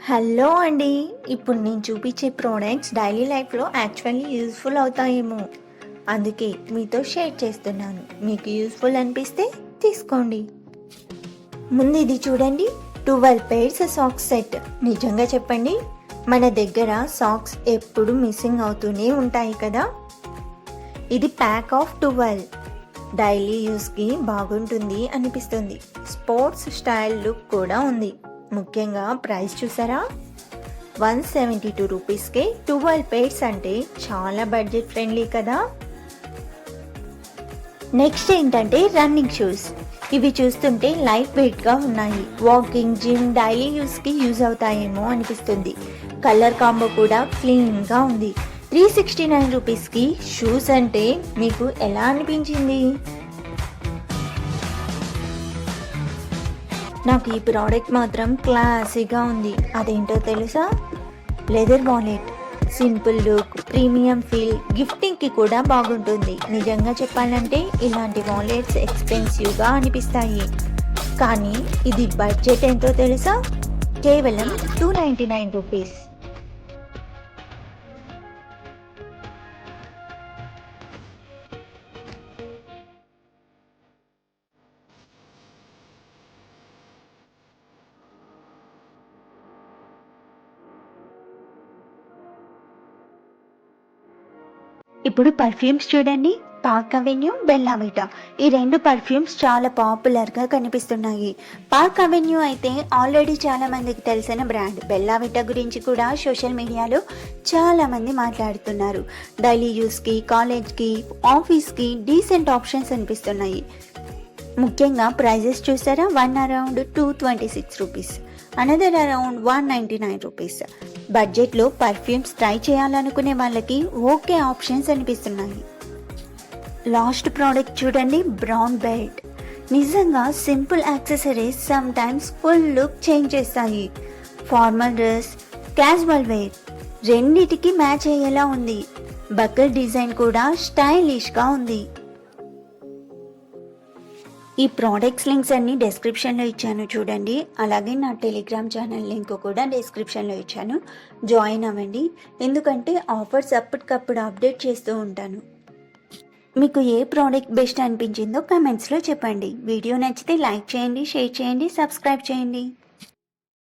Hello అండి. ఇప్పుడు నేను చూపించే ప్రోడక్ట్స్ డైలీ లైఫ్లో యాక్చువల్లీ యూస్ఫుల్ అవుతాయేమో, అందుకే మీతో షేర్ చేస్తున్నాను. మీకు యూస్ఫుల్ అనిపిస్తే తీసుకోండి. ముందు ఇది చూడండి, 12 pairs సాక్స్ సెట్. నిజంగా చెప్పండి, మన దగ్గర సాక్స్ ఎప్పుడు మిస్సింగ్ అవుతూనే ఉంటాయి కదా. ఇది ప్యాక్ ఆఫ్ 12. డైలీ యూస్కి బాగుంటుంది అనిపిస్తుంది. స్పోర్ట్స్ స్టైల్ లుక్ కూడా ఉంది. ముఖ్యంగా ప్రైస్ చూసారా, 172 రూపీస్కే 12 pairs అంటే చాలా బడ్జెట్ ఫ్రెండ్లీ కదా. నెక్స్ట్ ఏంటంటే రన్నింగ్ షూస్. ఇవి చూస్తుంటే లైట్ వెయిట్గా ఉన్నాయి. వాకింగ్, జిమ్, డైలీ యూస్కి యూజ్ అవుతాయేమో అనిపిస్తుంది. కలర్ కాంబో కూడా క్లీన్గా ఉంది. 369 రూపీస్కి షూస్ అంటే మీకు ఎలా అనిపించింది? నాకు ఈ ప్రోడక్ట్ మాత్రం క్లాసీగా ఉంది. అదేంటో తెలుసా? Leather wallet. Simple look, premium feel, గిఫ్టింగ్కి కూడా బాగుంటుంది. నిజంగా చెప్పాలంటే ఇలాంటి వాలెట్స్ ఎక్స్పెన్సివ్గా అనిపిస్తాయి, కానీ ఇది బడ్జెట్ ఎంతో తెలుసా? కేవలం 299 రూపీస్. ఇప్పుడు పర్ఫ్యూమ్స్ చూడండి. పార్క్ అవెన్యూ, బెల్లా విటా, ఈ రెండు పర్ఫ్యూమ్స్ చాలా పాపులర్గా కనిపిస్తున్నాయి. పార్క్ అవెన్యూ అయితే ఆల్రెడీ చాలా మందికి తెలిసిన బ్రాండ్. బెల్లా విటా గురించి కూడా సోషల్ మీడియాలో చాలా మంది మాట్లాడుతున్నారు. డైలీ యూస్కి, కాలేజ్కి, ఆఫీస్కి డీసెంట్ ఆప్షన్స్ అనిపిస్తున్నాయి. ముఖ్యంగా ప్రైజెస్ చూసారా, one around 226 rupees, another around 199 rupees. బడ్జెట్లో పర్ఫ్యూమ్స్ ట్రై చేయాలనుకునే వాళ్ళకి ఓకే ఆప్షన్స్ అనిపిస్తున్నాయి. లాస్ట్ ప్రోడక్ట్ చూడండి, బ్రౌన్ బెల్ట్. నిజంగా simple accessories some times full look change చేస్తాయి. ఫార్మల్ డ్రెస్, క్యాజువల్ వేర్ రెండిటికి మ్యాచ్ అయ్యేలా ఉంది. బకెట్ డిజైన్ కూడా స్టైలిష్గా ఉంది. ఈ ప్రోడక్ట్స్ లింక్స్ అన్ని డిస్క్రిప్షన్లో ఇచ్చాను చూడండి. అలాగే నా టెలిగ్రామ్ ఛానల్ లింక్ కూడా డిస్క్రిప్షన్లో ఇచ్చాను, జాయిన్ అవ్వండి. ఎందుకంటే ఆఫర్స్ అప్పటికప్పుడు అప్డేట్ చేస్తూ ఉంటాను. మీకు ఏ ప్రోడక్ట్ బెస్ట్ అనిపించిందో కమెంట్స్లో చెప్పండి. వీడియో నచ్చితే లైక్ చేయండి, షేర్ చేయండి, సబ్స్క్రైబ్ చేయండి.